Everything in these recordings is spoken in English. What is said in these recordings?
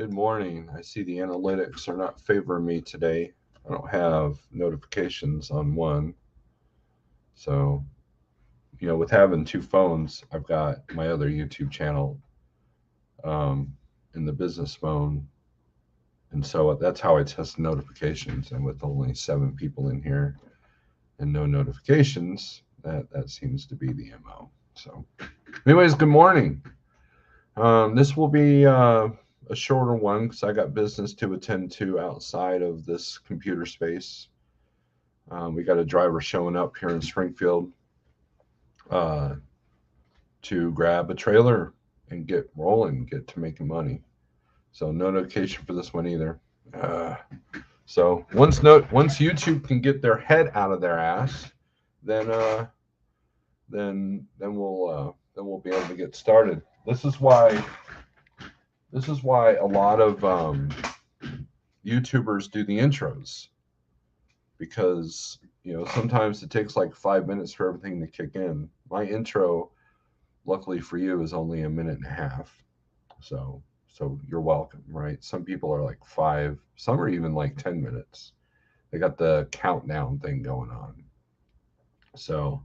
Good morning. I see the analytics are not favoring me today. I don't have notifications on one. So, with having two phones, I've got my other YouTube channel um, in the business phone. And so that's how I test notifications. And with only 7 people in here and no notifications, that seems to be the MO. So, anyways, good morning. This will be a shorter one because I got business to attend to outside of this computer space. We got a driver showing up here in Springfield to grab a trailer and get rolling, get to making money. So no notification for this one either. So once YouTube can get their head out of their ass, then we'll be able to get started. This is why a lot of YouTubers do the intros, because sometimes it takes like 5 minutes for everything to kick in. My intro, luckily for you, is only a minute and a half. So you're welcome, right? Some people are like 5, some are even like 10 minutes. They got the countdown thing going on. So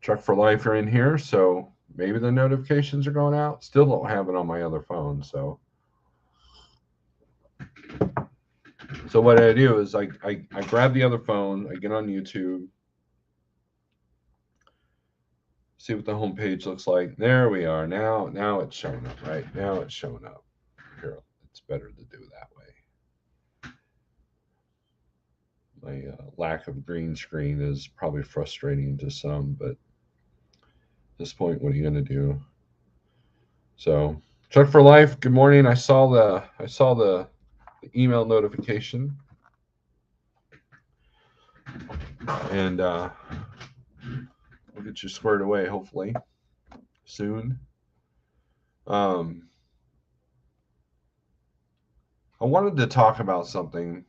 Truck for Life are in here, so maybe the notifications are going out. Still don't have it on my other phone. So what I do is I grab the other phone, I get on YouTube, see what the homepage looks like. There we are. Now it's showing up, right? Now it's showing up. Here, it's better to do that way. My lack of green screen is probably frustrating to some, but at this point, what are you going to do? So, Truck for Life, good morning. I saw the email notification, and we'll get you squared away hopefully soon. I wanted to talk about something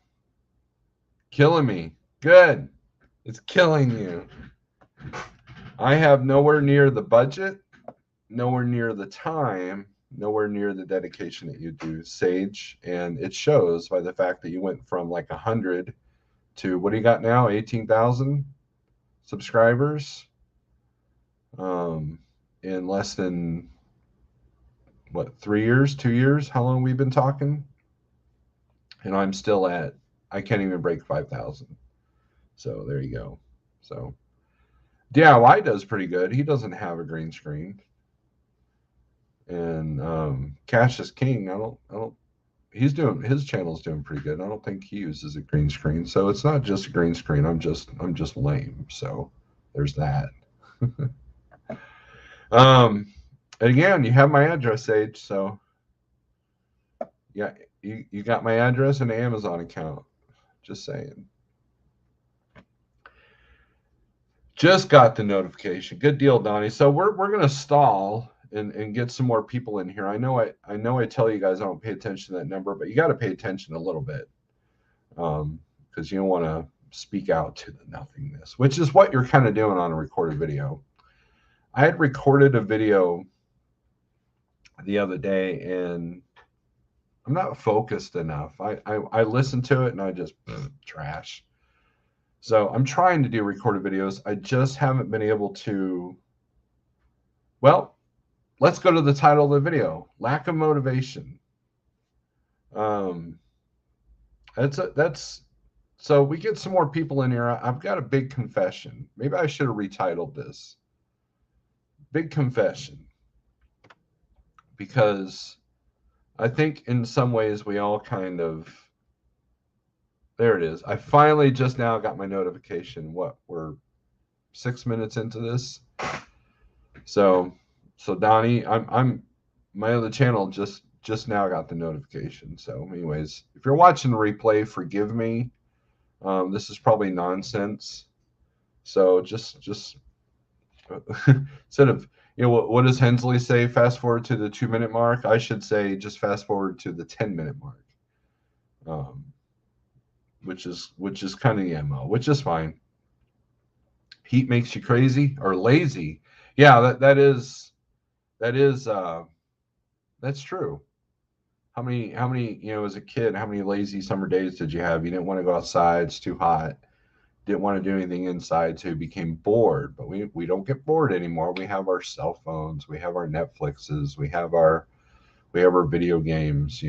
killing me. Good. It's killing you. I have nowhere near the budget, nowhere near the time, nowhere near the dedication that you do, Sage. And it shows by the fact that you went from like 100 to, what do you got now? 18,000 subscribers in less than, 3 years, 2 years? How long we've been talking? And I'm still at, I can't even break 5,000. So there you go. So DIY does pretty good. He doesn't have a green screen. And Cash is King, I don't he's doing, his channel's doing pretty good. I don't think he uses a green screen. So it's not just a green screen. I'm just lame. So there's that. And again, you have my address, Sage. So yeah, you got my address and Amazon account. Just saying. Just got the notification. Good deal, Donnie. So we're gonna stall and get some more people in here. I know I tell you guys I don't pay attention to that number, but you got to pay attention a little bit, because you don't want to speak out to the nothingness, which is what you're kind of doing on a recorded video. I had recorded a video the other day, and I'm not focused enough. I listened to it and I just trash. So I'm trying to do recorded videos. I just haven't been able to. Well, let's go to the title of the video: lack of motivation. That's so we get some more people in here. I've got a big confession. Maybe I should have retitled this "Big Confession," because I think in some ways we all kind of, there it is. I finally just now got my notification. What, we're 6 minutes into this. So Donnie, I'm my other channel just now got the notification. So anyways, if you're watching the replay, forgive me. This is probably nonsense. So just instead of, what does Hensley say? Fast forward to the 2-minute mark. I should say just fast forward to the 10-minute mark, which is kind of the MO, which is fine. Heat makes you crazy or lazy. Yeah, that's true. How many, as a kid, how many lazy summer days did you have? You didn't want to go outside, it's too hot. Didn't want to do anything inside, so you became bored. But we don't get bored anymore. We have our cell phones, we have our Netflixes, we have our video games.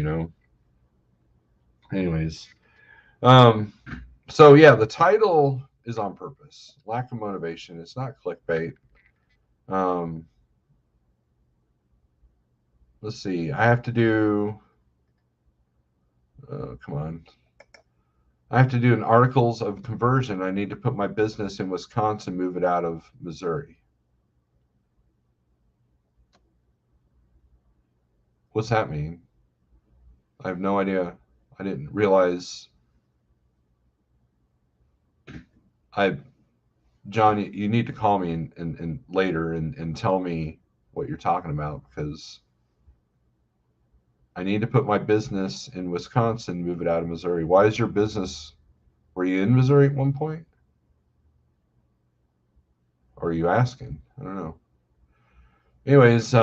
Anyways, um, so yeah, the title is on purpose. Lack of motivation. It's not clickbait. Um, let's see. I have to do. Come on. I have to do an articles of conversion. I need to put my business in Wisconsin, move it out of Missouri. What's that mean? I have no idea. I didn't realize. I, John, you need to call me and later and tell me what you're talking about, because I need to put my business in Wisconsin, move it out of Missouri. Why is your business? Were you in Missouri at one point? Or are you asking? I don't know. Anyways,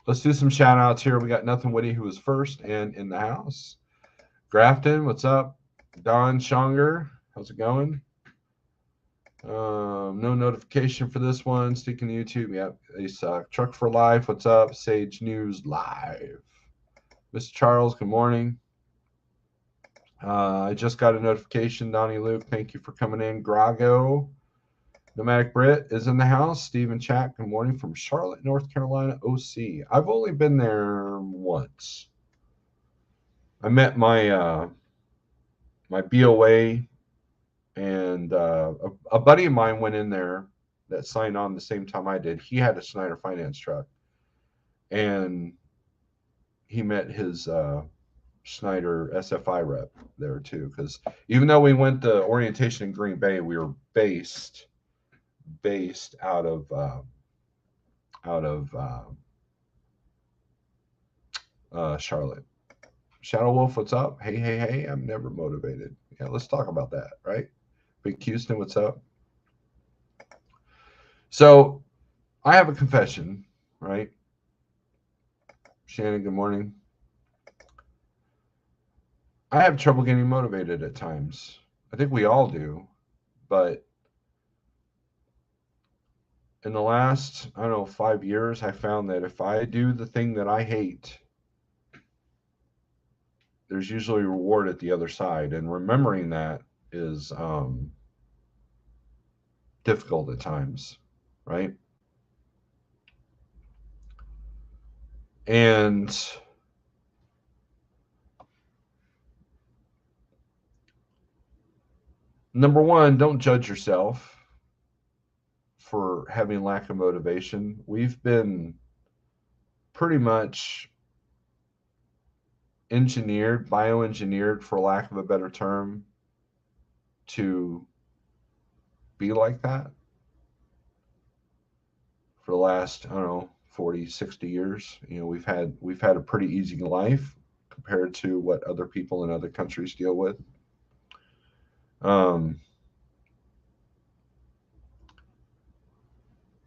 let's do some shout outs here. We got Nothing Witty, who was first and in the house. Grafton, what's up? Don Shonger, how's it going? No notification for this one. Sticking to YouTube. Yep, they suck. Truck for Life, what's up? Sage News Live. Mr. Charles, good morning. I just got a notification. Donnie Luke, thank you for coming in. Grago, Nomadic Brit is in the house. Stephen Chat, good morning from Charlotte, North Carolina, OC. I've only been there once. I met my my BOA, and a buddy of mine went in there that signed on the same time I did. He had a Schneider Finance truck, and he met his Schneider SFI rep there too. Because even though we went to orientation in Green Bay, we were based out of Charlotte. Shadow Wolf, what's up? Hey, I'm never motivated. Yeah, let's talk about that, right? Big Houston, what's up? So I have a confession, right? Shannon, good morning. I have trouble getting motivated at times. I think we all do. But in the last, I don't know, 5 years, I found that if I do the thing that I hate, there's usually a reward at the other side. And remembering that is difficult at times, right? And number one, don't judge yourself for having lack of motivation. We've been pretty much bioengineered, for lack of a better term, to be like that for the last, I don't know, 40, 60 years. We've had a pretty easy life compared to what other people in other countries deal with.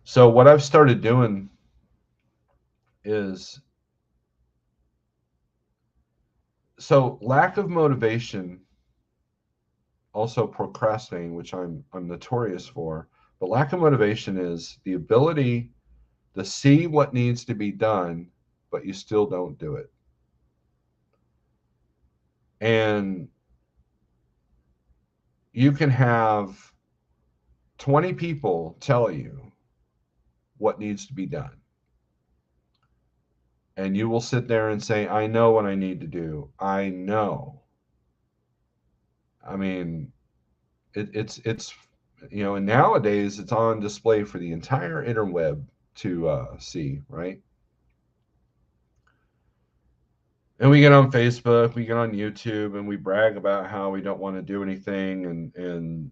So what I've started doing is, so lack of motivation, also procrastinating, which I'm notorious for. But lack of motivation is the ability to see what needs to be done, but you still don't do it. And you can have 20 people tell you what needs to be done. And you will sit there and say, I know what I need to do. I know. I mean, it's and nowadays it's on display for the entire interweb to see, right? And we get on Facebook, we get on YouTube, and we brag about how we don't want to do anything, and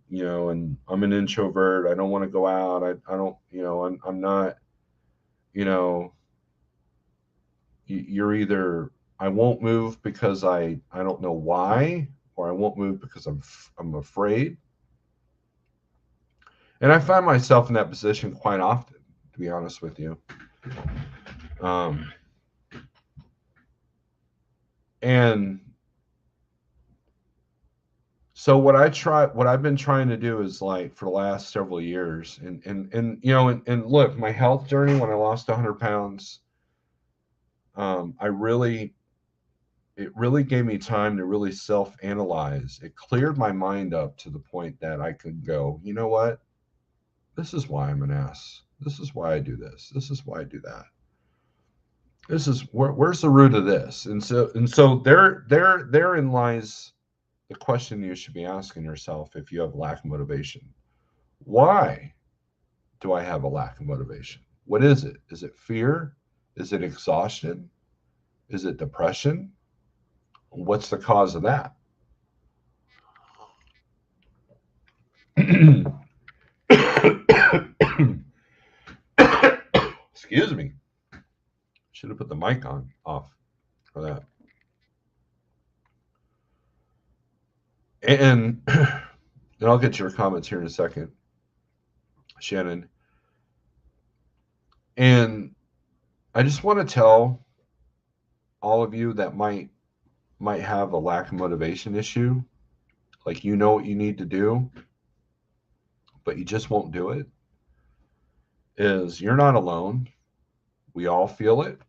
I'm an introvert. I don't want to go out. I don't, I'm not, you're either, I won't move because I don't know why, or I won't move because I'm afraid. And I find myself in that position quite often, to be honest with you. And so what I've been trying to do is, like, for the last several years, and you know, and look, my health journey when I lost 100 pounds, I really, it really gave me time to really self-analyze. It cleared my mind up to the point that I could go, you know what? This is why I'm an ass. This is why I do this. This is why I do that. This is where's the root of this? And so therein lies the question you should be asking yourself if you have lack of motivation. Why do I have a lack of motivation? What is it? Is it fear? Is it exhaustion? Is it depression? What's the cause of that? Excuse me. Should have put the mic on off for that. And I'll get your comments here in a second, Shannon. And I just want to tell all of you that might have a lack of motivation issue, like, you know what you need to do, but you just won't do it, is you're not alone. We all feel it.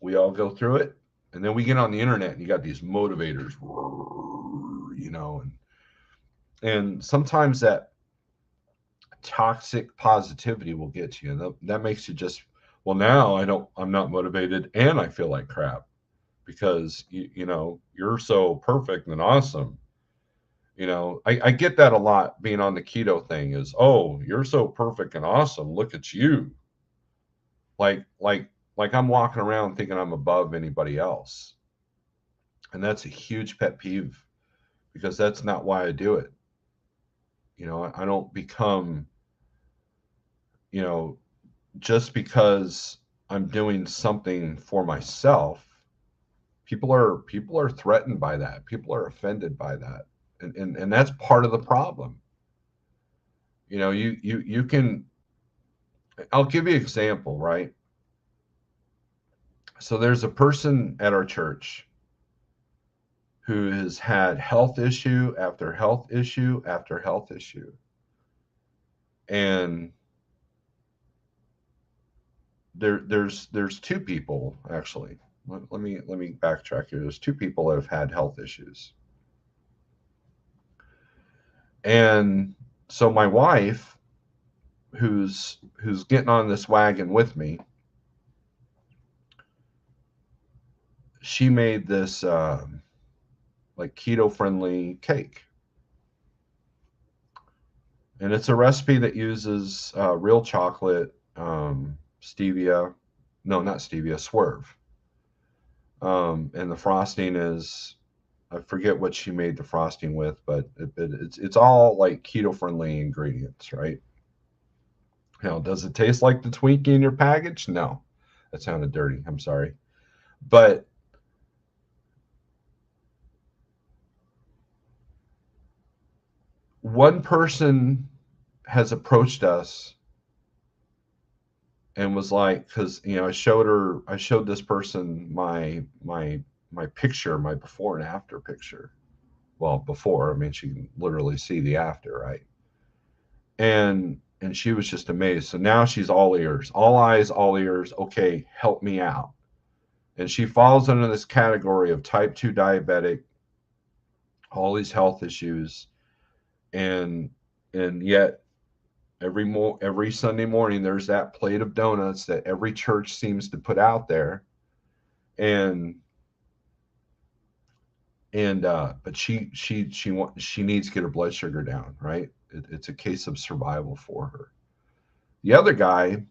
We all go through it. And then we get on the internet and you got these motivators, you know, and sometimes that toxic positivity will get you. And that makes you just, well, now I'm not motivated and I feel like crap because you know, you're so perfect and awesome. You know, I get that a lot being on the keto thing is, oh, you're so perfect and awesome. Look at you. Like, I'm walking around thinking I'm above anybody else. And that's a huge pet peeve because that's not why I do it. You know, I don't become, you know, just because I'm doing something for myself. People are threatened by that. People are offended by that. And that's part of the problem. You know, you can, I'll give you an example, right? So there's a person at our church who has had health issue after health issue after health issue. And there's two people actually. Let me backtrack here. There's two people that have had health issues. And so my wife, who's getting on this wagon with me, she made this like keto friendly cake. And it's a recipe that uses real chocolate, stevia, no, not stevia, swerve. And the frosting is, I forget what she made the frosting with, but it's all like keto friendly ingredients, right? Now, does it taste like the Twinkie in your package? No, that sounded dirty. I'm sorry. But one person has approached us and was like, because you know, I showed this person my picture, my before and after picture. Well, before, I mean, she can literally see the after, right? And she was just amazed. So now she's all ears, all eyes, all ears. Okay, help me out. And she falls under this category of type 2 diabetic, all these health issues, and yet every Sunday morning there's that plate of donuts that every church seems to put out there, and but she needs to get her blood sugar down, right? It's a case of survival for her. The other guy,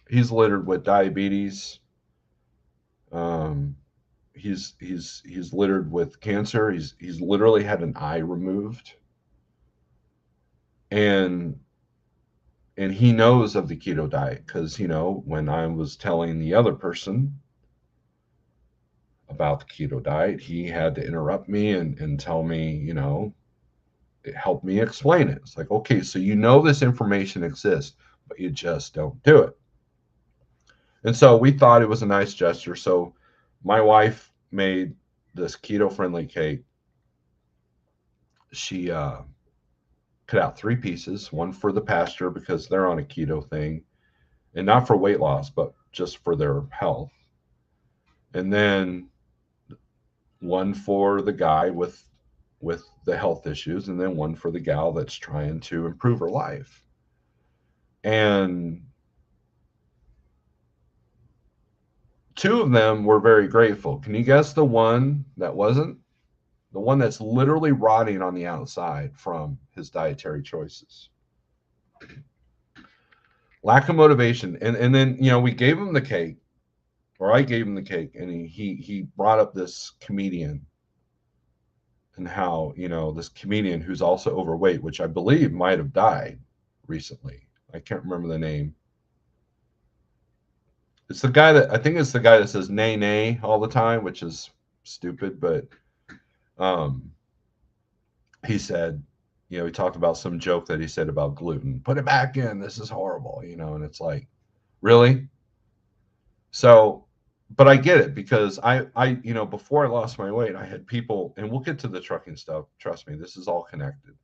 he's littered with diabetes. Um, he's littered with cancer. He's literally had an eye removed, and he knows of the keto diet because, you know, when I was telling the other person about the keto diet, he had to interrupt me and tell me, you know, it helped me explain it. It's like, okay, so you know this information exists, but you just don't do it. And so we thought it was a nice gesture. So My wife made this keto-friendly cake. She cut out 3 pieces, one for the pasture because they're on a keto thing, and not for weight loss, but just for their health. And then one for the guy with the health issues, and then one for the gal that's trying to improve her life. And 2 of them were very grateful. Can you guess the one that wasn't? The one that's literally rotting on the outside from his dietary choices. Lack of motivation. And then, we gave him the cake, or I gave him the cake, and he brought up this comedian and how, this comedian who's also overweight, which I believe might have died recently. I can't remember the name. It's the guy that I think it's the guy that says nay nay all the time, which is stupid, but he said, he talked about some joke that he said about gluten. Put it back in. This is horrible, and it's like, really? So, but I get it because before I lost my weight, I had people, and we'll get to the trucking stuff. Trust me, this is all connected.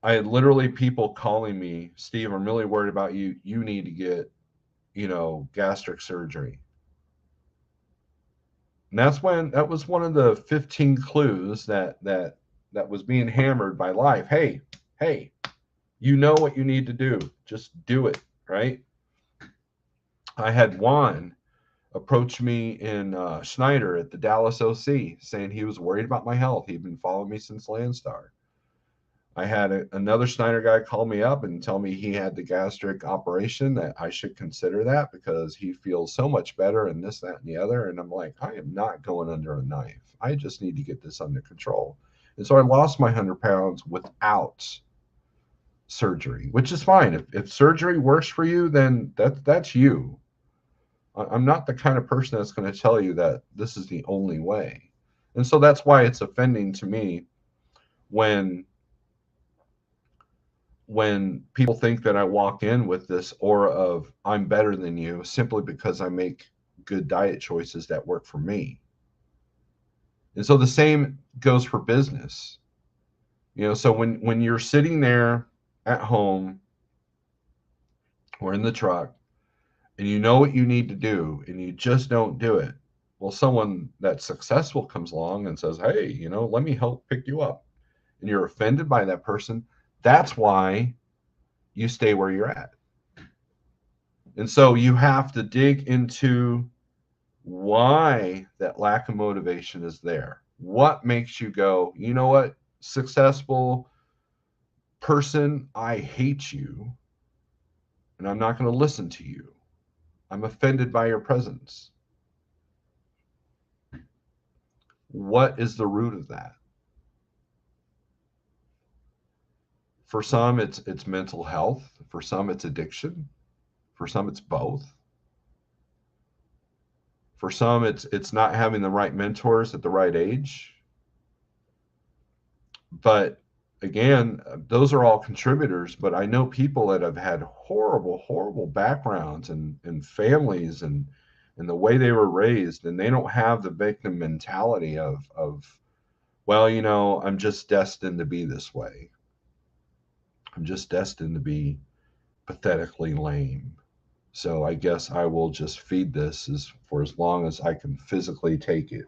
I had literally people calling me, Steve, I'm really worried about you. You need to get, gastric surgery. And that was one of the 15 clues that was being hammered by life. Hey, you know what you need to do. Just do it, right? I had Juan approach me in Schneider at the Dallas OC saying he was worried about my health. He'd been following me since Landstar. I had another Schneider guy call me up and tell me he had the gastric operation, that I should consider that because he feels so much better and this, that, and the other. And I'm like, I am not going under a knife. I just need to get this under control. And so I lost my 100 pounds without surgery, which is fine. If surgery works for you, then that's you. I'm not the kind of person that's going to tell you that this is the only way. And so that's why it's offending to me when people think that I walk in with this aura of I'm better than you simply because I make good diet choices that work for me. And so the same goes for business. So when you're sitting there at home or in the truck and you know what you need to do and you just don't do it, well, someone that's successful comes along and says, hey, let me help pick you up. And you're offended by that person. That's why you stay where you're at. And so you have to dig into why that lack of motivation is there. What makes you go, you know what, successful person, I hate you, and I'm not going to listen to you. I'm offended by your presence. What is the root of that? For some, it's mental health. For some, it's addiction. For some, it's both. For some, it's not having the right mentors at the right age. But again, those are all contributors. But I know people that have had horrible, horrible backgrounds and families and the way they were raised, and they don't have the victim mentality of well, I'm just destined to be this way. I'm just destined to be pathetically lame. So I guess I will just feed this for as long as I can physically take it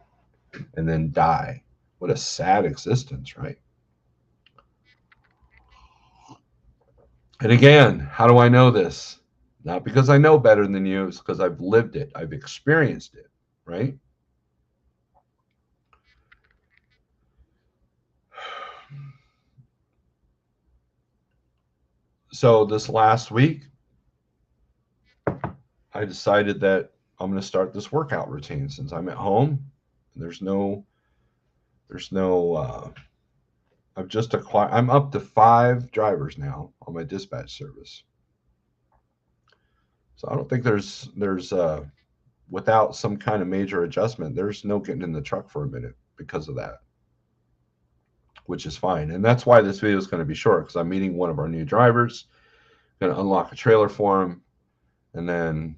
and then die. What a sad existence, right? And again, how do I know this? Not because I know better than you, it's because I've lived it. I've experienced it, right? So this last week, I decided that I'm going to start this workout routine since I'm at home. I'm up to 5 drivers now on my dispatch service. So I don't think there's without some kind of major adjustment, there's no getting in the truck for a minute because of that, which is fine. And that's why this video is going to be short, because I'm meeting one of our new drivers, going to unlock a trailer for him, and then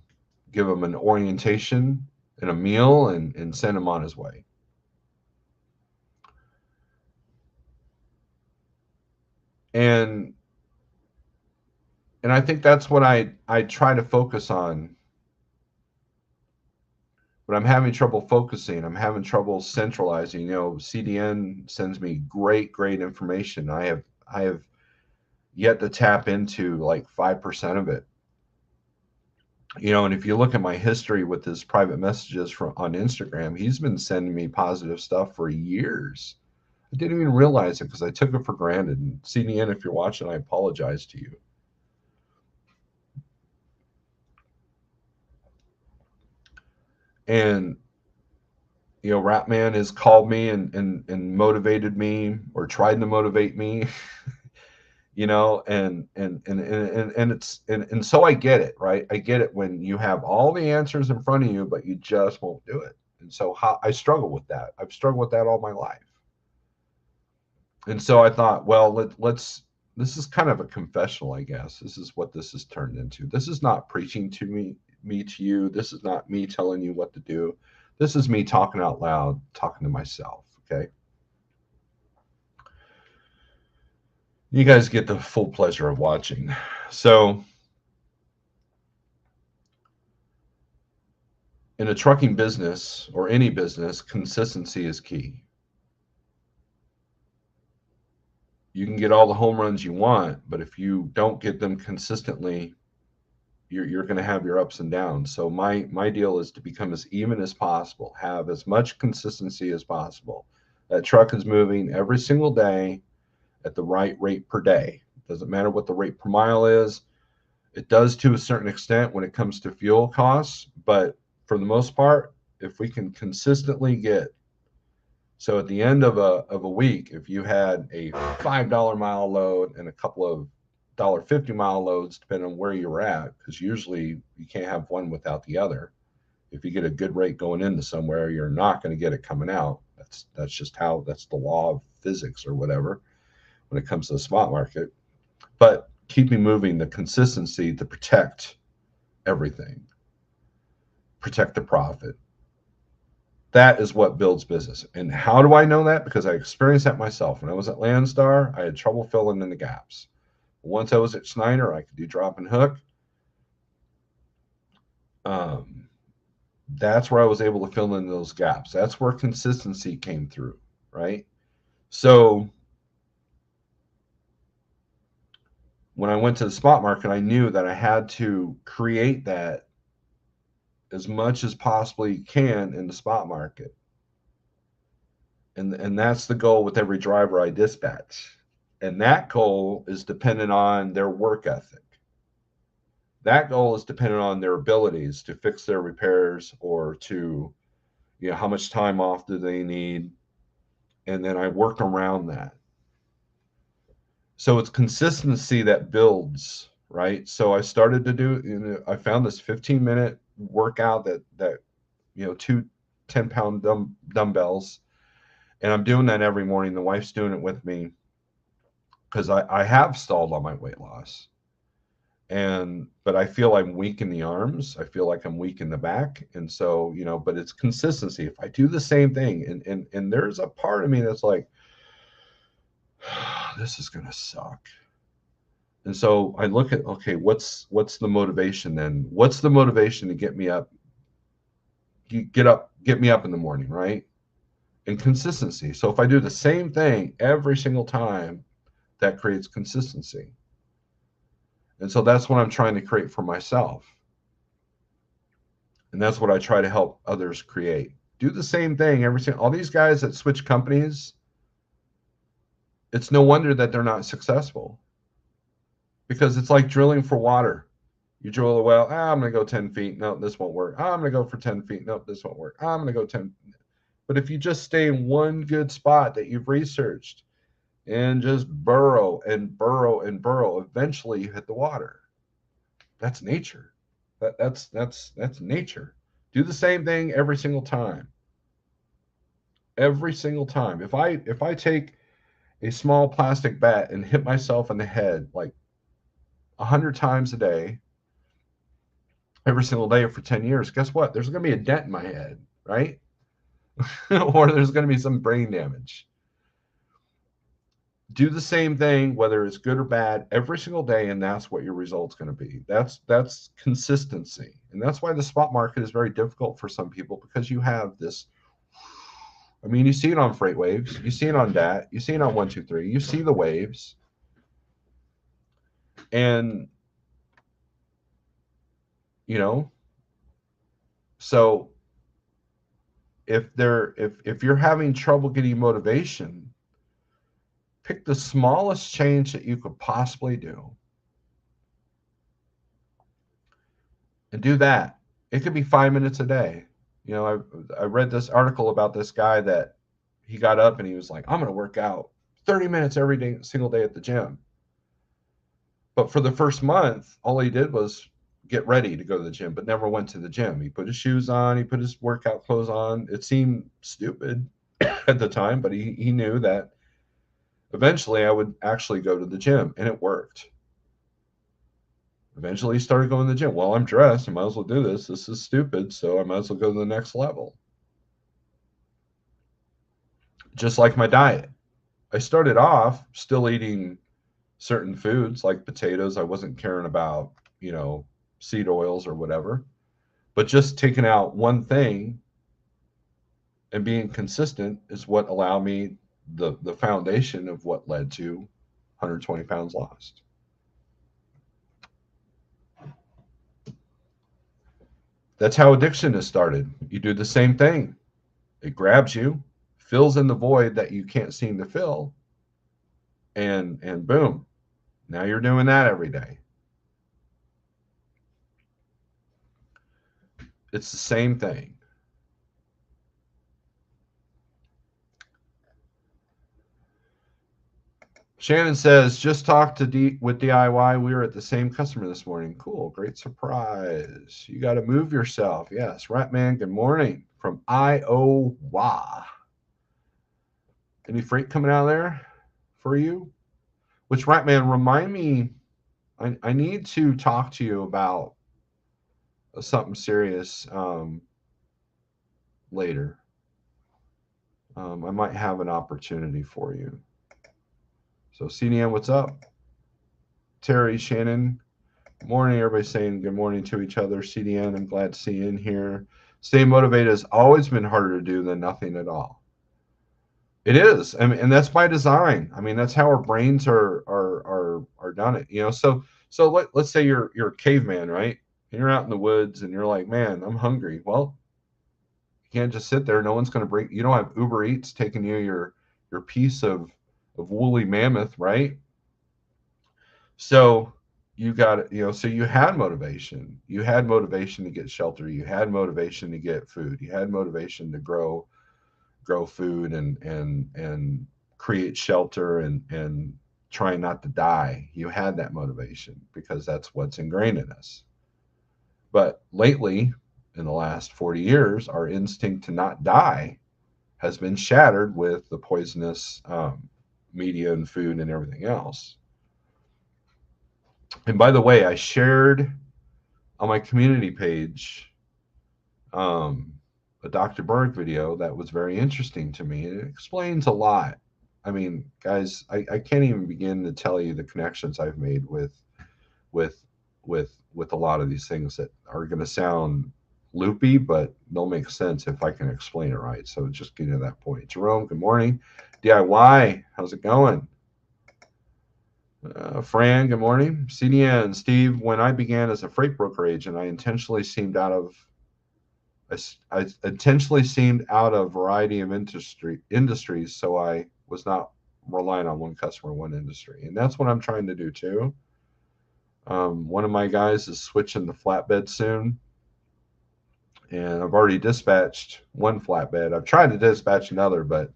give him an orientation and a meal and send him on his way. And I think that's what I try to focus on. But I'm having trouble focusing. I'm having trouble centralizing. CDN sends me great information. I have yet to tap into like 5% of it. And if you look at my history with his private messages on Instagram, he's been sending me positive stuff for years. I didn't even realize it because I took it for granted. And CDN, if you're watching, I apologize to you. And Ratman has called me and motivated me or tried to motivate me. And so I get it, right? I get it when you have all the answers in front of you, but you just won't do it. And so I struggle with that. I've struggled with that all my life. And so I thought, well, this is kind of a confessional, I guess. This is what this has turned into. This is not preaching to me to you. This is not me telling you what to do. This is me talking out loud, talking to myself. Okay. You guys get the full pleasure of watching. So, in a trucking business or any business, consistency is key. You can get all the home runs you want, but if you don't get them consistently, you're going to have your ups and downs. So my deal is to become as even as possible, have as much consistency as possible. That truck is moving every single day at the right rate per day. Doesn't matter what the rate per mile is. It does to a certain extent when it comes to fuel costs, but for the most part, if we can consistently get, so at the end of a week, if you had a $5 mile load and a couple of $1.50 loads, depending on where you're at, because usually you can't have one without the other. If you get a good rate going into somewhere, you're not going to get it coming out. That's just that's the law of physics or whatever when it comes to the spot market. But keeping moving, the consistency to protect everything, protect the profit. That is what builds business. And how do I know that? Because I experienced that myself. When I was at Landstar, I had trouble filling in the gaps. Once I was at Schneider, I could do drop and hook. That's where I was able to fill in those gaps. That's where consistency came through, right? So when I went to the spot market, I knew that I had to create that as much as possibly can in the spot market. And that's the goal with every driver I dispatch. And that goal is dependent on their work ethic. That goal is dependent on their abilities to fix their repairs or to, how much time off do they need? And then I work around that. So it's consistency that builds, right? So I started to do, I found this 15-minute workout that two 10-pound dumbbells. And I'm doing that every morning. The wife's doing it with me because I have stalled on my weight loss. But I feel I'm weak in the arms. I feel like I'm weak in the back. And so, but it's consistency. If I do the same thing, and there's a part of me that's like, this is going to suck. And so I look at, okay, what's the motivation then? What's the motivation to get me up? Get me up in the morning, right? And consistency. So if I do the same thing every single time, that creates consistency. And so that's what I'm trying to create for myself. And that's what I try to help others create. Do the same thing all these guys that switch companies, it's no wonder that they're not successful. Because it's like drilling for water. You drill a well, I'm going to go 10 feet. No, this won't work. I'm going to go for 10 feet. No, this won't work. I'm going to go 10. But if you just stay in one good spot that you've researched and just burrow and burrow and burrow, eventually you hit the water. That's nature. That's nature. Do the same thing every single time. Every single time. If I take a small plastic bat and hit myself in the head like 100 times a day, every single day for 10 years, guess what? There's going to be a dent in my head, right? Or there's going to be some brain damage. Do the same thing, whether it's good or bad, every single day, and that's what your result's going to be. That's consistency. And that's why the spot market is very difficult for some people, because you have this. I mean, you see it on freight waves, you see it on DAT, you see it on 123, you see the waves. And you know, so if you're having trouble getting motivation, pick the smallest change that you could possibly do and do that. It could be 5 minutes a day. You know, I read this article about this guy that he got up and he was like, I'm going to work out 30 minutes every day, single day at the gym. But for the first month, all he did was get ready to go to the gym, but never went to the gym. He put his shoes on, he put his workout clothes on. It seemed stupid at the time, but he knew that eventually I would actually go to the gym, and it worked. Eventually he started going to the gym. Well, I'm dressed, I might as well do this. This is stupid, so I might as well go to the next level. Just like my diet. I started off still eating certain foods like potatoes. I wasn't caring about, you know, seed oils or whatever, but just taking out one thing and being consistent is what allowed me the foundation of what led to 120 pounds lost. That's how addiction is started. You do the same thing. It grabs you, fills in the void that you can't seem to fill, and boom, now you're doing that every day. It's the same thing. Shannon says, just talked to with DIY. We were at the same customer this morning. Cool. Great surprise. You got to move yourself. Yes. Ratman, good morning from Iowa. Any freight coming out of there for you? Which, Ratman, remind me, I need to talk to you about something serious later. I might have an opportunity for you. So CDM, what's up? Terry, Shannon, good morning. Everybody's saying good morning to each other. CDN, I'm glad to see you in here. Staying motivated has always been harder to do than nothing at all. It is. I mean, and that's by design. I mean, that's how our brains are done it. You know, so let's say you're a caveman, right? And you're out in the woods and you're like, man, I'm hungry. Well, you can't just sit there. No one's going to bring. You don't have Uber Eats taking you your piece of woolly mammoth, right? So you got, you know, so you had motivation. You had motivation to get shelter. You had motivation to get food. You had motivation to grow food and create shelter and try not to die. You had that motivation because that's what's ingrained in us. But lately, in the last 40 years, our instinct to not die has been shattered with the poisonous media and food and everything else. And by the way, I shared on my community page a Dr. Berg video that was very interesting to me. It explains a lot. I mean, guys, I can't even begin to tell you the connections I've made with a lot of these things that are going to sound loopy, but they'll make sense if I can explain it right. So just getting to that point. Jerome, good morning. DIY, how's it going? Fran, good morning. CDN, Steve, when I began as a freight broker agent, I intentionally seemed out of variety of industries, so I was not relying on one customer, one industry. And that's what I'm trying to do too. One of my guys is switching to flatbed soon. And I've already dispatched one flatbed. I've tried to dispatch another, but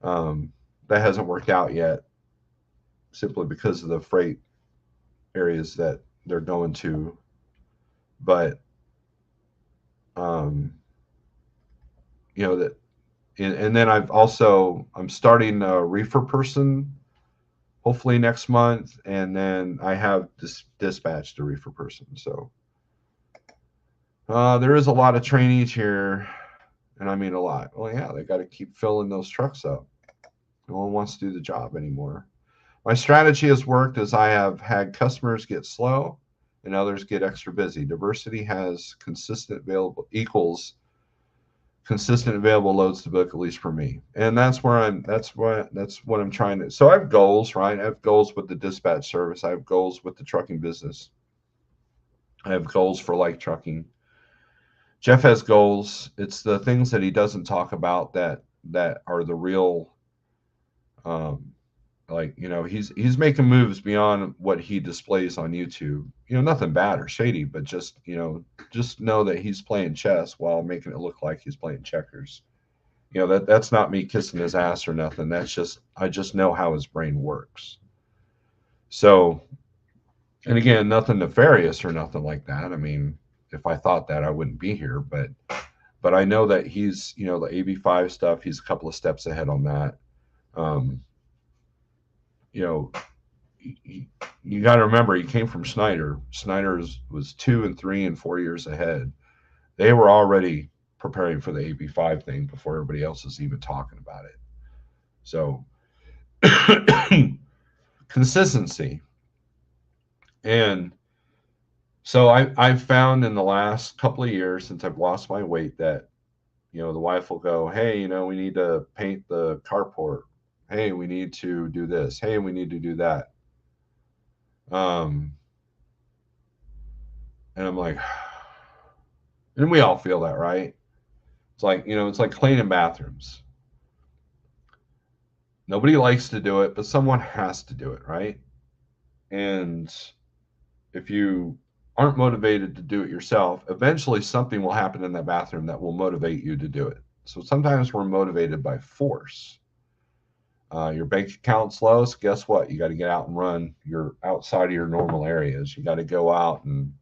that hasn't worked out yet, simply because of the freight areas that they're going to. But you know, that, and then I'm starting a reefer person hopefully next month, and then I have dispatched a reefer person. So There is a lot of trainees here, and I mean a lot. Well, yeah, they got to keep filling those trucks up. No one wants to do the job anymore. My strategy has worked as I have had customers get slow and others get extra busy. Diversity has consistent available equals consistent available loads to book, at least for me. And that's what I'm trying to. So I have goals, right? I have goals with the dispatch service. I have goals with the trucking business. I have goals for like trucking. Jeff has goals. It's the things that he doesn't talk about that are the real um, like he's making moves beyond what he displays on YouTube. Nothing bad or shady, but just know that he's playing chess while making it look like he's playing checkers. That's not me kissing his ass or nothing. That's just I just know how his brain works. So, and again, nothing nefarious or nothing like that. I mean, if I thought that, I wouldn't be here. But I know that he's the AB5 stuff. He's a couple of steps ahead on that. Um, you know, you got to remember he came from Schneider. Schneider was 2 and 3 and 4 years ahead. They were already preparing for the AB5 thing before everybody else was even talking about it. So consistency. And so I've found in the last couple of years since I've lost my weight that, the wife will go, hey, we need to paint the carport. Hey, we need to do this. Hey, we need to do that. Um, and I'm like, and we all feel that, right? It's like cleaning bathrooms. Nobody likes to do it, but someone has to do it, right? And if you aren't motivated to do it yourself, eventually something will happen in that bathroom that will motivate you to do it. So sometimes we're motivated by force. Your bank account's low, so guess what? You got to get out and run. You're outside of your normal areas. You got to go out and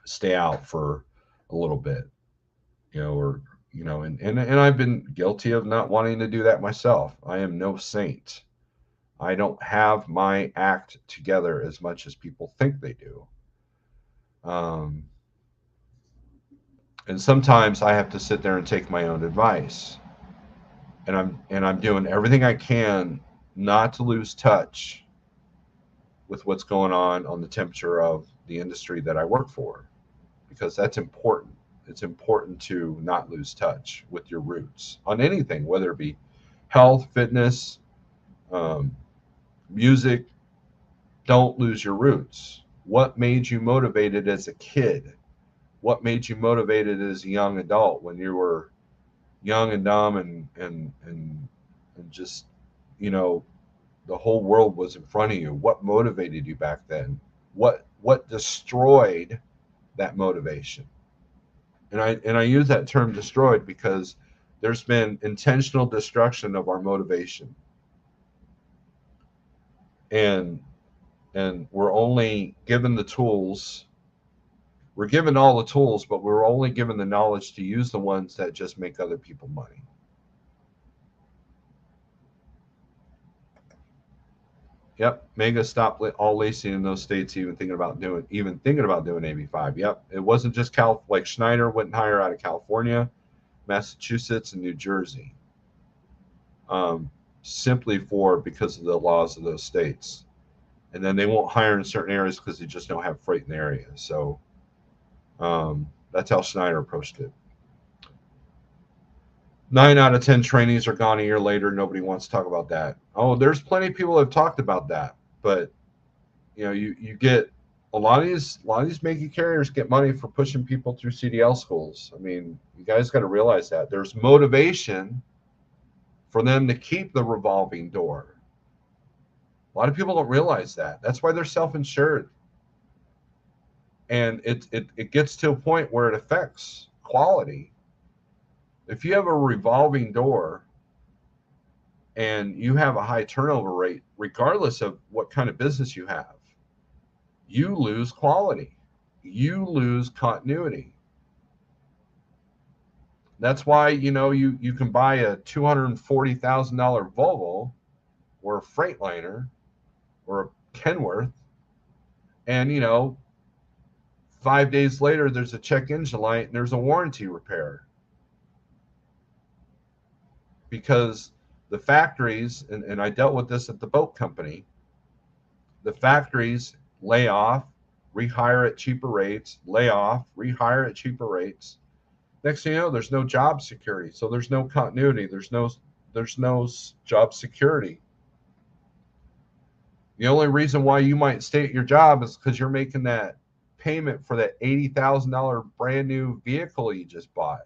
stay out for a little bit, or and I've been guilty of not wanting to do that myself. I am no saint. I don't have my act together as much as people think they do. Um, and sometimes I have to sit there and take my own advice. And I'm doing everything I can not to lose touch with what's going on the temperature of the industry that I work for, because that's important. It's important to not lose touch with your roots on anything, whether it be health, fitness, um, music. Don't lose your roots. What made you motivated as a kid? What made you motivated as a young adult when you were young and dumb and just you know the whole world was in front of you? What motivated you back then? What destroyed that motivation? And I use that term destroyed because there's been intentional destruction of our motivation, and we're only given the tools. We're given all the tools, but we're only given the knowledge to use the ones that just make other people money. Yep, Mega stopped all leasing in those states, even thinking about doing AB5. Yep, it wasn't just like Schneider wouldn't hire out of California, Massachusetts, and New Jersey, um, simply because of the laws of those states. And then they won't hire in certain areas because they just don't have freight in the area. So that's how Schneider approached it. 9 out of 10 trainees are gone a year later. Nobody wants to talk about that. Oh, there's plenty of people that have talked about that, but you get a lot of these Maggie carriers get money for pushing people through CDL schools. I mean, you guys got to realize that there's motivation for them to keep the revolving door. A lot of people don't realize that. That's why they're self-insured, and it gets to a point where it affects quality. If you have a revolving door and you have a high turnover rate, regardless of what kind of business you have, you lose quality, you lose continuity. That's why you can buy a $240,000 Volvo or a Freightliner or a Kenworth, and 5 days later, there's a check engine light and there's a warranty repair. Because the factories, and I dealt with this at the boat company, the factories lay off, rehire at cheaper rates, lay off, rehire at cheaper rates. Next thing you know, there's no job security. So there's no continuity. There's no job security. The only reason why you might stay at your job is because you're making that payment for that $80,000 brand new vehicle you just bought.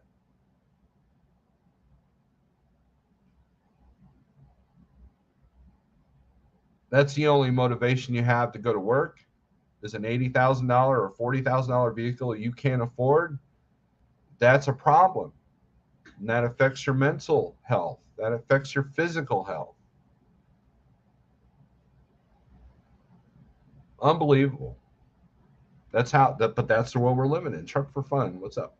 That's the only motivation you have to go to work, is an $80,000 or $40,000 vehicle you can't afford. That's a problem. And that affects your mental health. That affects your physical health. Unbelievable. That's but that's the world we're living in. Truck for fun. What's up?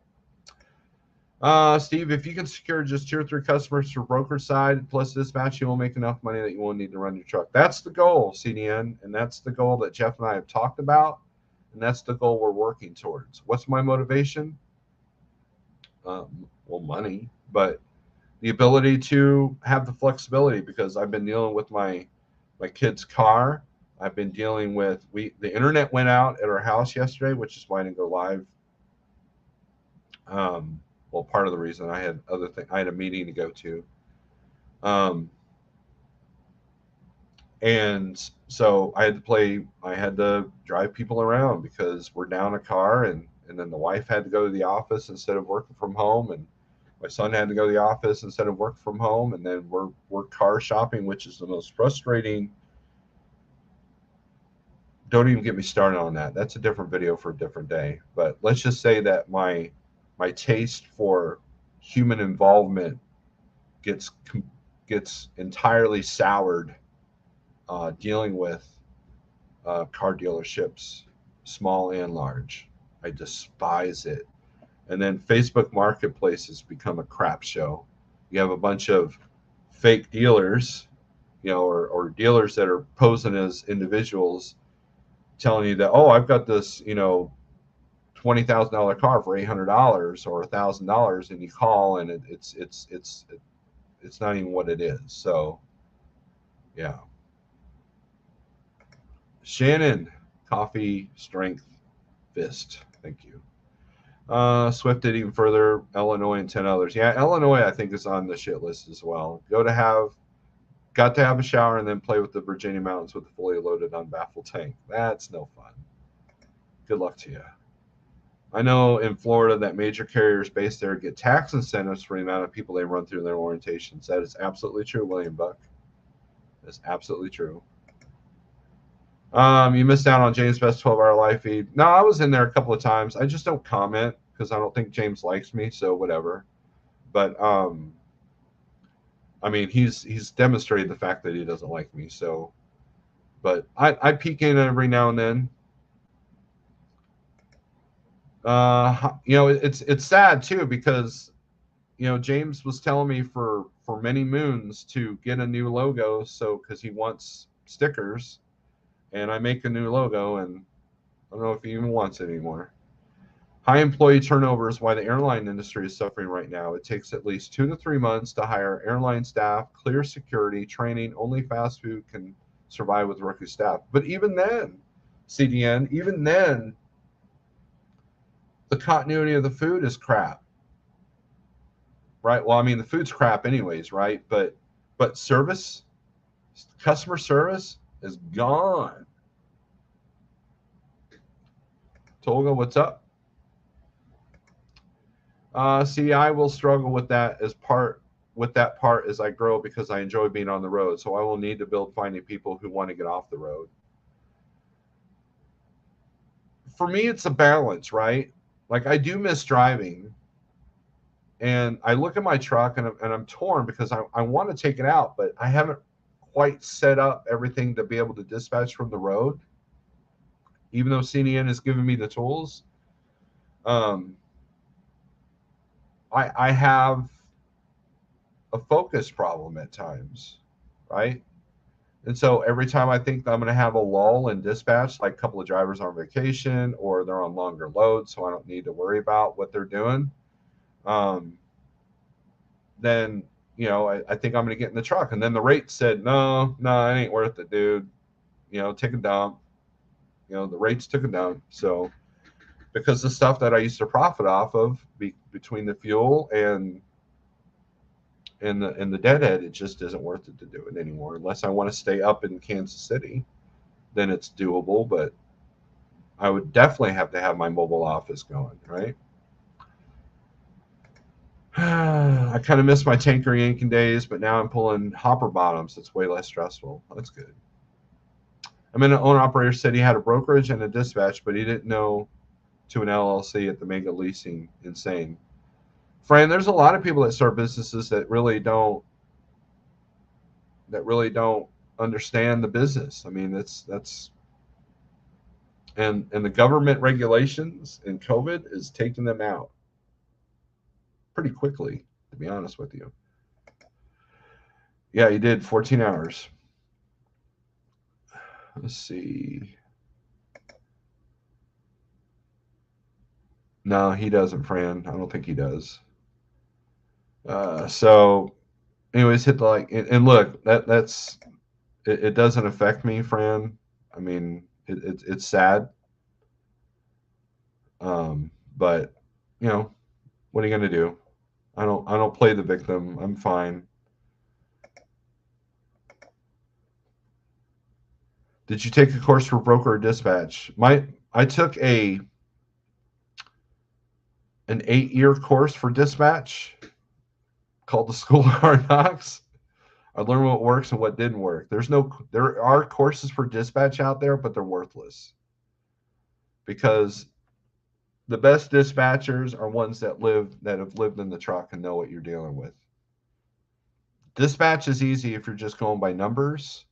Steve, if you can secure just 2 or 3 customers for broker side plus dispatch, you will make enough money that you won't need to run your truck. That's the goal, CDN, and that's the goal that Jeff and I have talked about, and that's the goal we're working towards. What's my motivation? Well, money, but the ability to have the flexibility, because I've been dealing with my kid's car. I've been dealing with the internet went out at our house yesterday, which is why I didn't go live. Well, part of the reason I had I had a meeting to go to. And so I had to drive people around because we're down a car, and then the wife had to go to the office instead of working from home, and my son had to go to the office instead of working from home, and then we're car shopping, which is the most frustrating. Don't even get me started on that. That's a different video for a different day. But let's just say that my taste for human involvement gets entirely soured dealing with car dealerships, small and large. I despise it. And then Facebook marketplaces become a crap show. You have a bunch of fake dealers, or dealers that are posing as individuals, telling you that, oh, I've got this, $20,000 car for $800 or $1,000, and you call and it's not even what it is. So, yeah. Shannon, coffee strength fist. Thank you. Swift did even further. Illinois and 10 others. Yeah, Illinois I think is on the shit list as well. Got to have a shower and then play with the Virginia mountains with a fully loaded unbaffled tank. That's no fun. Good luck to you. I know in Florida that major carriers based there get tax incentives for the amount of people they run through their orientations. That is absolutely true, William Buck. That's absolutely true. You missed out on James' best 12-hour live feed. No, I was in there a couple of times. I just don't comment because I don't think James likes me, so whatever. But I mean, he's demonstrated the fact that he doesn't like me. So, but I peek in every now and then. It's sad too, because James was telling me for many moons to get a new logo, so because he wants stickers, and I make a new logo, and I don't know if he even wants it anymore. High employee turnover is why the airline industry is suffering right now. It takes at least 2 to 3 months to hire airline staff, clear security, training. Only fast food can survive with rookie staff. But even then, CDN, even then, the continuity of the food is crap. Right? Well, I mean, the food's crap anyways, right? But service, customer service is gone. Tolga, what's up? See, I will struggle with that part as I grow, because I enjoy being on the road. So I will need to build finding people who want to get off the road. For me, it's a balance, right? Like, I do miss driving, and I look at my truck and I'm torn because I want to take it out, but I haven't quite set up everything to be able to dispatch from the road, even though CDN has given me the tools. I have a focus problem at times, right? And so every time I think I'm going to have a lull in dispatch, like a couple of drivers are on vacation or they're on longer loads, so I don't need to worry about what they're doing, then, I think I'm going to get in the truck. And then the rate said, no, it ain't worth it, dude. Take a dump. The rates took a dump. So because the stuff that I used to profit off of between the fuel and the deadhead, it just isn't worth it to do it anymore. Unless I want to stay up in Kansas City, then it's doable. But I would definitely have to have my mobile office going, right? I kind of miss my tanker yanking days, but now I'm pulling hopper bottoms. It's way less stressful. That's good. I'm in an owner operator said he had a brokerage and a dispatch, but he didn't know to an LLC at the mega leasing. Insane. Fran, there's a lot of people that start businesses that really don't understand the business. I mean, that's and the government regulations and COVID is taking them out pretty quickly, to be honest with you. Yeah, he did 14 hours. Let's see. No, he doesn't, Fran. I don't think he does. So, anyways, hit the like, and look, that's it doesn't affect me, Fran. I mean, it's sad. But what are you gonna do? I don't play the victim. I'm fine. Did you take a course for broker or dispatch? I took an 8-year course for dispatch called the School of Hard Knocks. I learned what works and what didn't work. There are courses for dispatch out there, but they're worthless because the best dispatchers are ones that have lived in the truck and know what you're dealing with. Dispatch is easy if you're just going by numbers.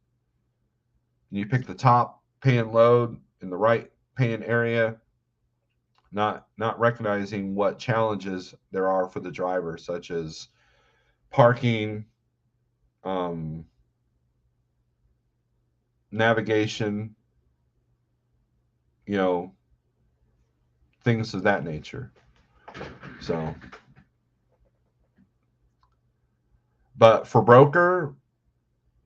You pick the top paying load in the right paying area, not recognizing what challenges there are for the driver, such as parking, um, navigation, you know, things of that nature. So, but for broker,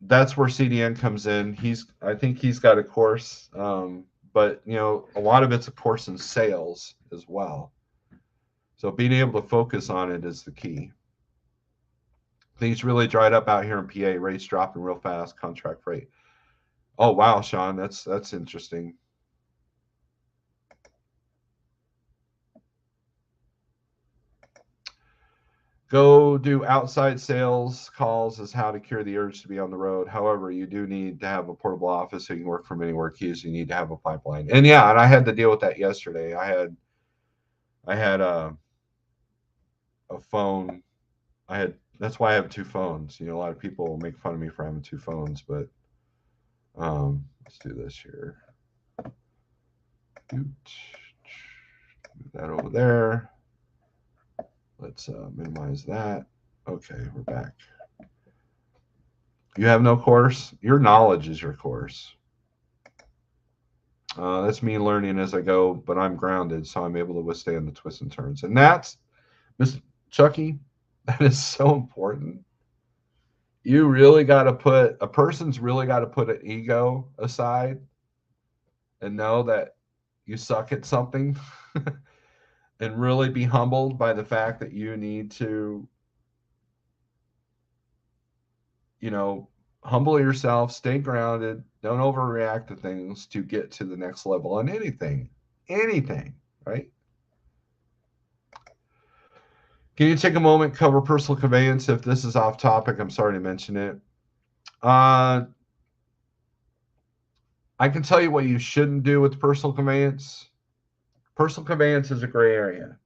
that's where CDN comes in. I think he's got a course, but a lot of it's a course in sales as well. So being able to focus on it is the key. Things really dried up out here in PA. Rates dropping real fast. Contract rate. Oh wow, Sean, that's interesting. Go do outside sales calls is how to cure the urge to be on the road. However, you do need to have a portable office so you can work from anywhere. Keys, you need to have a pipeline. And yeah, and I had to deal with that yesterday. I had a phone. That's why I have two phones. A lot of people make fun of me for having two phones, but let's do this here. Move that over there. Let's minimize that. Okay, we're back. You have no course? Your knowledge is your course. That's me learning as I go, but I'm grounded, so I'm able to withstand the twists and turns. And that's, Miss Chucky, that is so important. A person's really got to put an ego aside and know that you suck at something and really be humbled by the fact that you need to, humble yourself, stay grounded, don't overreact to things to get to the next level on anything, right? Can you take a moment, cover personal conveyance? If this is off topic, I'm sorry to mention it. I can tell you what you shouldn't do with personal conveyance. Personal conveyance is a gray area.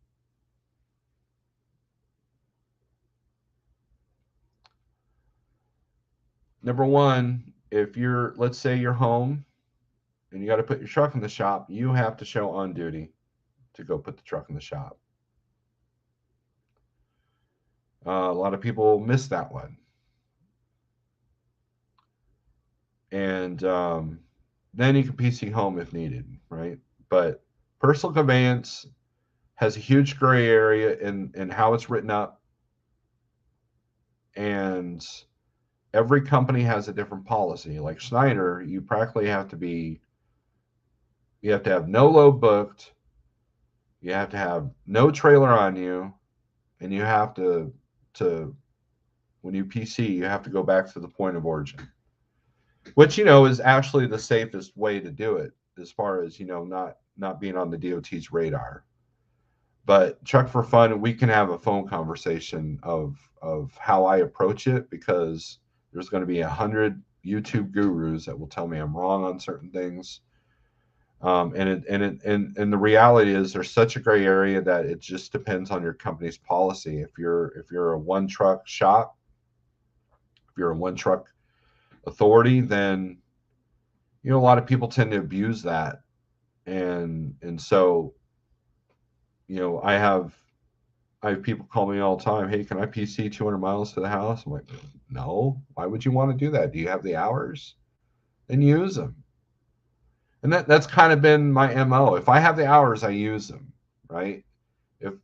Number one, let's say you're home and you got to put your truck in the shop, you have to show on duty to go put the truck in the shop. A lot of people miss that one. And then you can PC home if needed, right? But personal conveyance has a huge gray area in how it's written up, and every company has a different policy. Like Schneider, you practically have to have no load booked, you have to have no trailer on you, and you have to when you PC, you have to go back to the point of origin, which is actually the safest way to do it as far as not being on the DOT's radar. But Chuck, for fun, we can have a phone conversation of how I approach it, because there's going to be 100 YouTube gurus that will tell me I'm wrong on certain things. And the reality is there's such a gray area that it just depends on your company's policy. If you're a one truck shop, if you're a one truck authority, then a lot of people tend to abuse that, and so I have people call me all the time. Hey, can I PC 200 miles to the house? I'm like, no. Why would you want to do that? Do you have the hours? Then use them. And that's kind of been my MO. If I have the hours, I use them, right?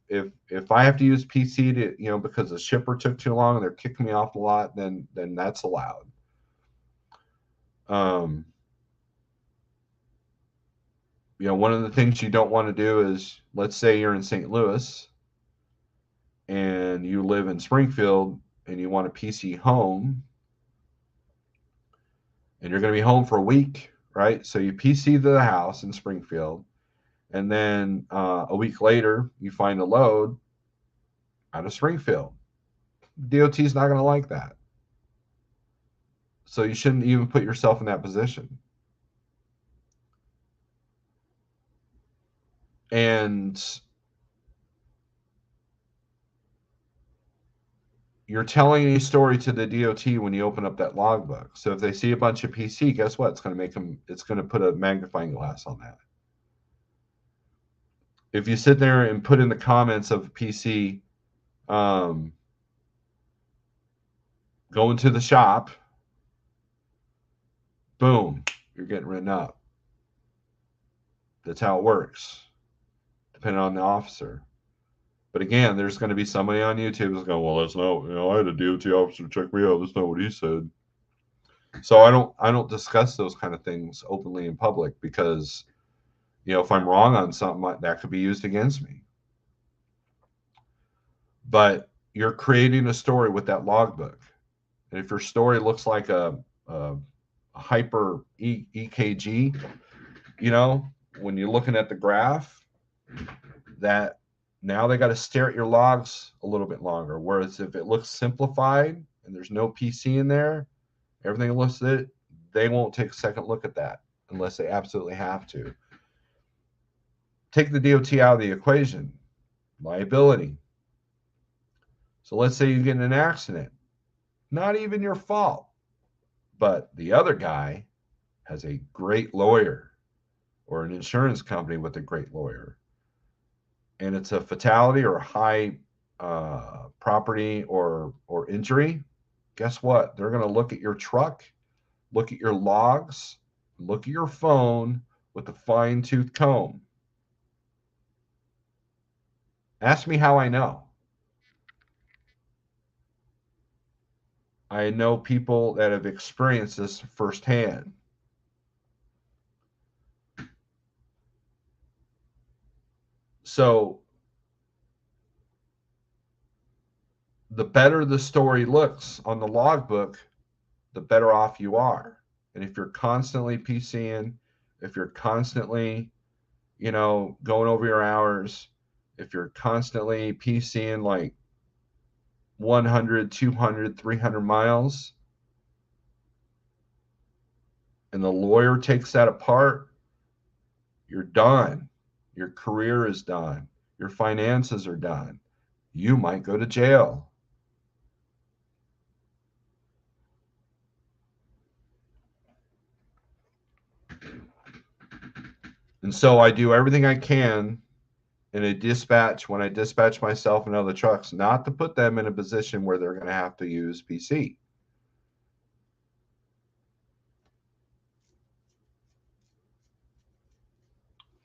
If I have to use PC to because the shipper took too long and they're kicking me off a lot, then that's allowed. One of the things you don't want to do is, let's say you're in St. Louis and you live in Springfield and you want to PC home, and you're going to be home for a week, right? So you PC to the house in Springfield, and then a week later you find a load out of Springfield. DOT is not going to like that. So you shouldn't even put yourself in that position. And you're telling a story to the DOT when you open up that logbook. So if they see a bunch of PC, guess what? It's going to put a magnifying glass on that. If you sit there and put in the comments of PC, going to the shop, boom, you're getting written up. That's how it works, depending on the officer. But again, there's going to be somebody on YouTube that's going, well, that's not, I had a DOT officer check me out. That's not what he said. So I don't discuss those kind of things openly in public, because, if I'm wrong on something, that could be used against me. But you're creating a story with that logbook. And if your story looks like a hyper EKG, when you're looking at the graph, that now they got to stare at your logs a little bit longer. Whereas if it looks simplified and there's no PC in there, everything looks at it, they won't take a second look at that unless they absolutely have to. Take the DOT out of the equation. Liability. So let's say you get in an accident. Not even your fault. But the other guy has a great lawyer, or an insurance company with a great lawyer, and it's a fatality or a high property or injury. Guess what? They're going to look at your truck, look at your logs, look at your phone with a fine-tooth comb. Ask me how I know. I know people that have experienced this firsthand. So the better the story looks on the logbook, the better off you are. And if you're constantly PCing, if you're constantly, going over your hours, if you're constantly PCing like 100, 200, 300 miles, and the lawyer takes that apart, you're done. Your career is done. Your finances are done. You might go to jail. And so I do everything I can in a dispatch, when I dispatch myself and other trucks, not to put them in a position where they're going to have to use PC.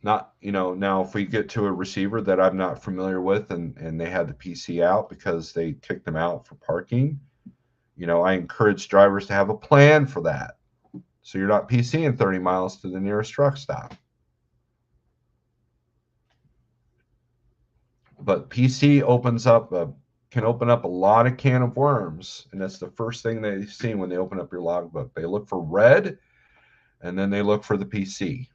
Not, now if we get to a receiver that I'm not familiar with and they had the PC out because they kicked them out for parking, I encourage drivers to have a plan for that. So you're not PCing 30 miles to the nearest truck stop. But PC can open up a lot of can of worms, and that's the first thing they see when they open up your logbook. They look for red, and then they look for the PC.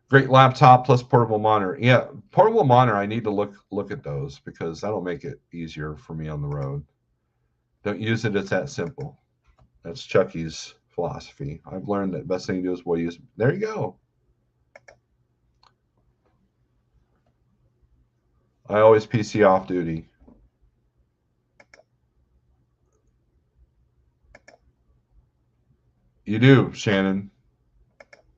Great laptop plus portable monitor. Yeah, portable monitor. I need to look at those because that'll make it easier for me on the road. Don't use it. It's that simple. That's Chucky's philosophy. I've learned that best thing to do is what use. There you go. I always PC off duty. You do, Shannon.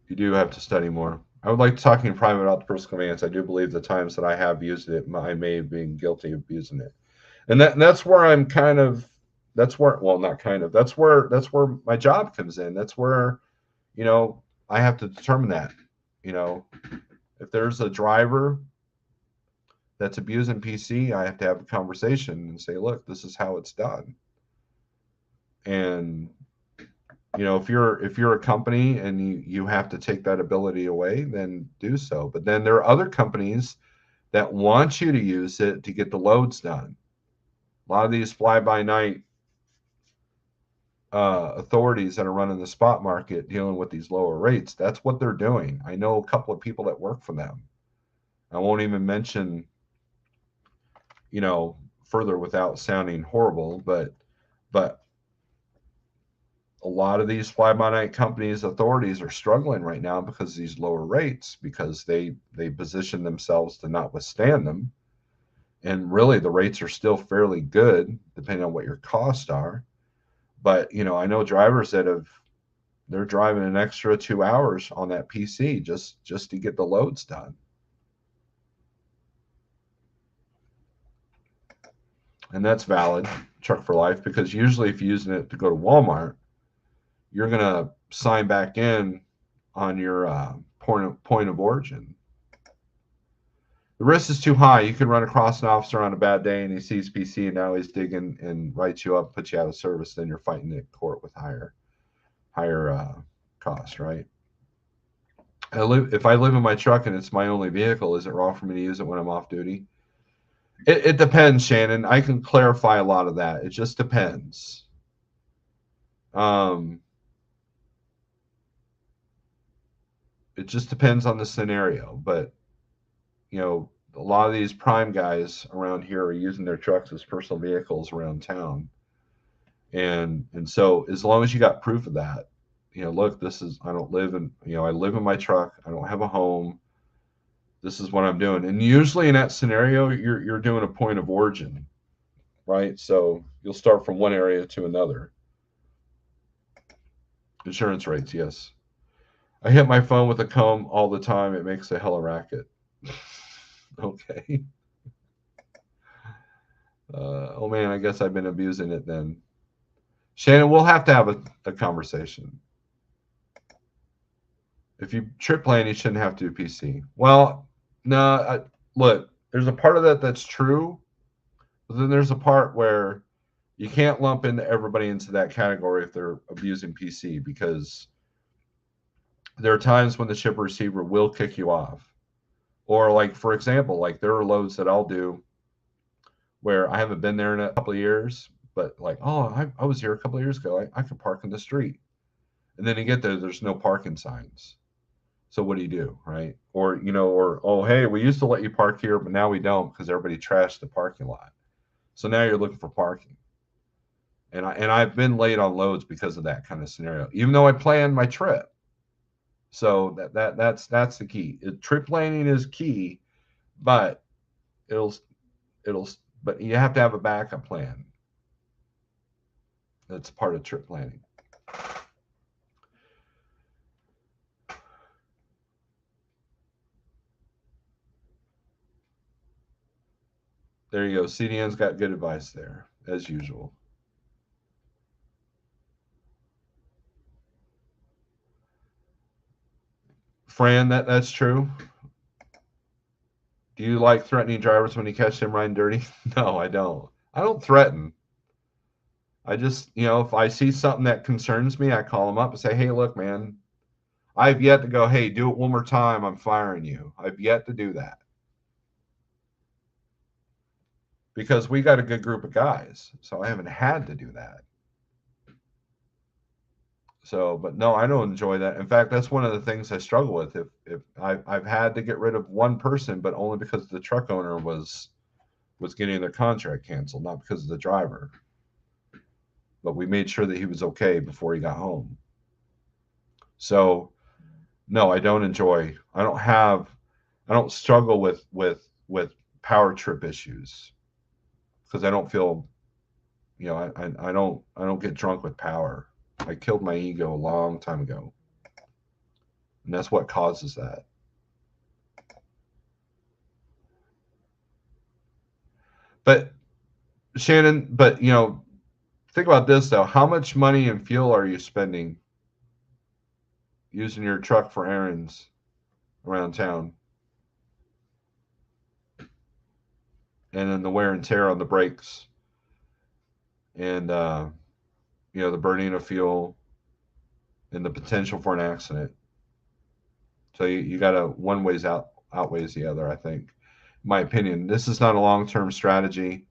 You do have to study more. I would like to talk in private about the personal conveyance. I do believe the times that I have used it, I may have been guilty of using it, and that's where I'm kind of. That's where, well, not kind of. That's where my job comes in. That's where, I have to determine that. You know, if there's a driver that's abusing PC, I have to have a conversation and say, look, this is how it's done. And if you're a company and you have to take that ability away, then do so. But then there are other companies that want you to use it to get the loads done. A lot of these fly-by-night authorities that are running the spot market dealing with these lower rates, that's what they're doing. I know a couple of people that work for them. I won't even mention, further without sounding horrible, but a lot of these fly-by-night companies, authorities are struggling right now because of these lower rates, because they position themselves to not withstand them. And really, the rates are still fairly good, depending on what your costs are. But I know drivers they're driving an extra 2 hours on that PC just to get the loads done. And that's valid, Truck for Life, because usually if you're using it to go to Walmart, you're going to sign back in on your point of origin. The risk is too high. You can run across an officer on a bad day and he sees PC and now he's digging and writes you up, puts you out of service. Then you're fighting it court with higher cost, right? If I live in my truck and it's my only vehicle, is it wrong for me to use it when I'm off duty? It depends, Shannon. I can clarify a lot of that. It just depends. It just depends on the scenario. But a lot of these prime guys around here are using their trucks as personal vehicles around town. And so as long as you got proof of that, look, I don't live in, I live in my truck. I don't have a home. This is what I'm doing. And usually in that scenario, you're doing a point of origin, right? So you'll start from one area to another. Insurance rates, yes. I hit my phone with a comb all the time. It makes a hella racket. Okay. Oh man, I guess I've been abusing it then. Shannon, we'll have to have a conversation. If you trip plan, you shouldn't have to do PC. Well, no, look, there's a part of that that's true, but then there's a part where you can't lump everybody into that category if they're abusing PC, because there are times when the shipper receiver will kick you off. Or like, for example, like there are loads that I'll do where I haven't been there in a couple of years, but like, oh, I was here a couple of years ago. I could park in the street. And then you get there, there's no parking signs. So what do, right? Or, oh, hey, we used to let you park here, but now we don't because everybody trashed the parking lot. So now you're looking for parking. And I've been late on loads because of that kind of scenario, even though I planned my trip. So that's the key. Trip planning is key, but but you have to have a backup plan. That's part of trip planning. There you go. CDN's got good advice there, as usual. Fran, that's true. Do you like threatening drivers when you catch them riding dirty? No, I don't. I don't threaten. I just, if I see something that concerns me, I call them up and say, hey, look, man, I've yet to go, hey, do it one more time, I'm firing you. I've yet to do that. Because we got a good group of guys, so I haven't had to do that. So, but no, I don't enjoy that. In fact, that's one of the things I struggle with. If I've had to get rid of one person, but only because the truck owner was getting their contract canceled, not because of the driver. But we made sure that he was okay before he got home. So, no, I don't enjoy. I don't struggle with power trip issues because I don't feel, I don't get drunk with power. I killed my ego a long time ago. And that's what causes that. But Shannon, think about this though. How much money and fuel are you spending using your truck for errands around town? And then the wear and tear on the brakes and the burning of fuel and the potential for an accident. So you got to one ways outweighs the other, I think. In my opinion, this is not a long-term strategy.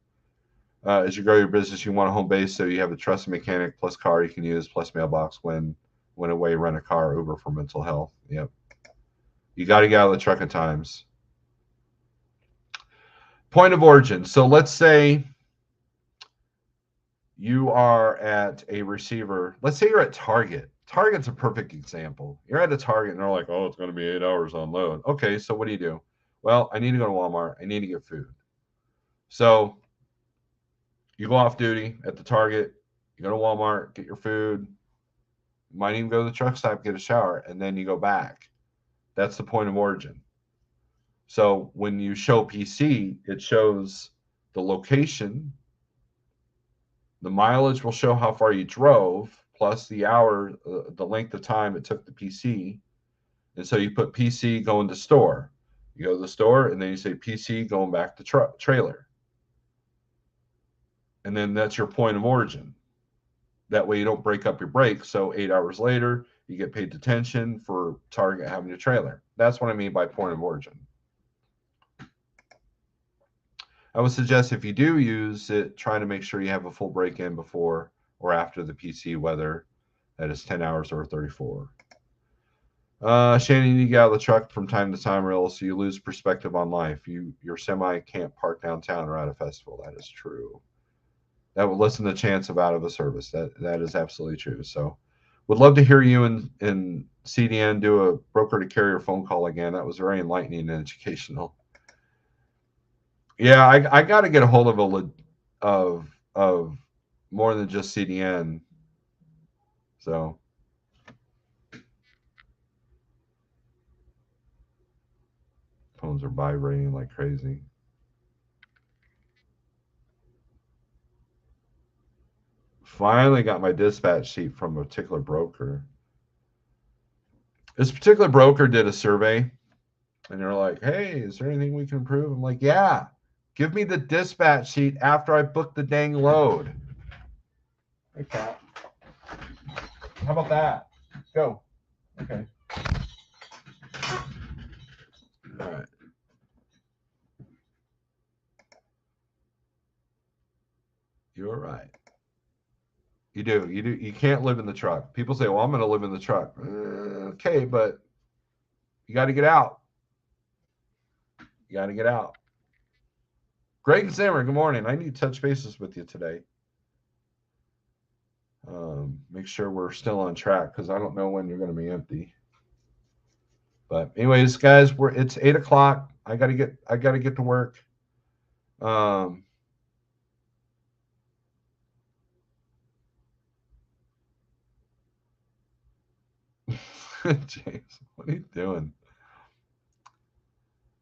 As you grow your business, you want a home base so you have a trusted mechanic plus car you can use plus mailbox when away, rent a car, Uber for mental health. Yep. You got to get out of the truck at times. Point of origin. So let's say you are at a receiver. Let's say you're at Target. Target's a perfect example. You're at a Target and they're like, oh, it's going to be 8 hours on load. Okay, so what do? Well, I need to go to Walmart. I need to get food. So you go off duty at the Target. You go to Walmart, get your food. You might even go to the truck stop, get a shower, and then you go back. That's the point of origin. So when you show PC, it shows the location. The mileage will show how far you drove, plus the hour, the length of time it took the PC. And so you put PC going to store. You go to the store, and then you say PC going back to trailer. And then that's your point of origin. That way you don't break up your break. So 8 hours later, you get paid detention for Target having a trailer. That's what I mean by point of origin. I would suggest if you do use it, try to make sure you have a full break-in before or after the PC, whether that is 10 hours or 34. Shannon, you get out of the truck from time to time, or else you lose perspective on life. Your semi can't park downtown or at a festival. That is true. That would lessen the chance of out of a service. That is absolutely true. So would love to hear you in CDN do a broker to carrier phone call again. That was very enlightening and educational. Yeah, I got to get a hold of more than just CDN. So phones are vibrating like crazy. Finally got my dispatch sheet from a particular broker. This particular broker did a survey, and they're like, hey, is there anything we can improve? I'm like, yeah, give me the dispatch sheet after I book the dang load. Hey, Cat. How about that? Go. Okay. All right. You're right. You do. You can't live in the truck. People say, well, I'm going to live in the truck. Okay, but you got to get out. You got to get out. Greg Zimmer, good morning. I need to touch bases with you today. Make sure we're still on track because I don't know when you're going to be empty. But anyways, guys, it's 8 o'clock. I gotta get to work. James, what are you doing?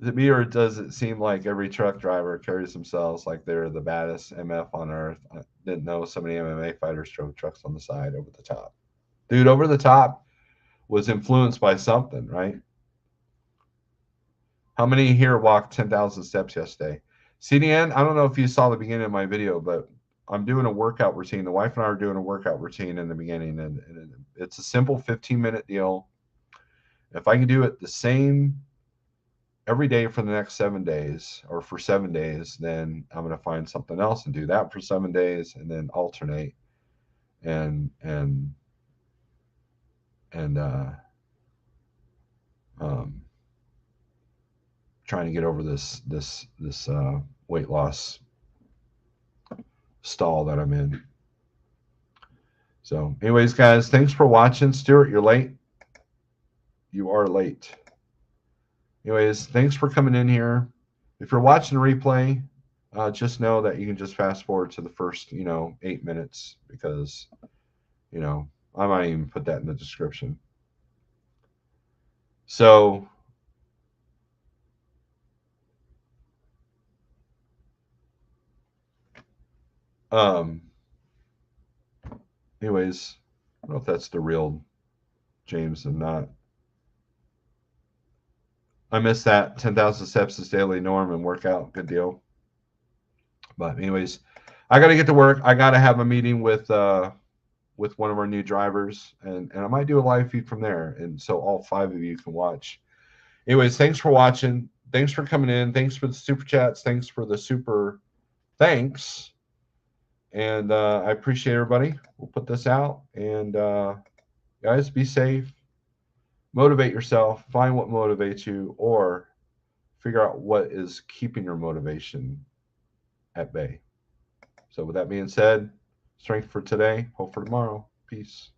Is it me, or does it seem like every truck driver carries themselves like they're the baddest MF on earth? I didn't know so many MMA fighters drove trucks on the side. Over the top. Dude, Over the Top was influenced by something, right? How many here walked 10,000 steps yesterday? CDN, I don't know if you saw the beginning of my video, but I'm doing a workout routine. The wife and I are doing a workout routine in the beginning, and it's a simple 15-minute deal. If I can do it the same every day for the next 7 days, or for 7 days, then I'm going to find something else and do that for 7 days, and then alternate and trying to get over this weight loss stall that I'm in. So anyways, guys, thanks for watching. Stuart, you're late. You are late. Anyways, thanks for coming in here. If you're watching the replay, just know that you can just fast forward to the first, 8 minutes, because, I might even put that in the description. So, anyways, I don't know if that's the real James or not. I missed that 10,000 steps is daily norm and workout. Good deal. But anyways, I got to get to work. I got to have a meeting with one of our new drivers, and I might do a live feed from there, and so all 5 of you can watch. Anyways, thanks for watching. Thanks for coming in. Thanks for the super chats. Thanks for the super thanks. And I appreciate everybody. We'll put this out, and guys, be safe. Motivate yourself. Find what motivates you, or figure out what is keeping your motivation at bay. So with that being said, strength for today, hope for tomorrow. Peace.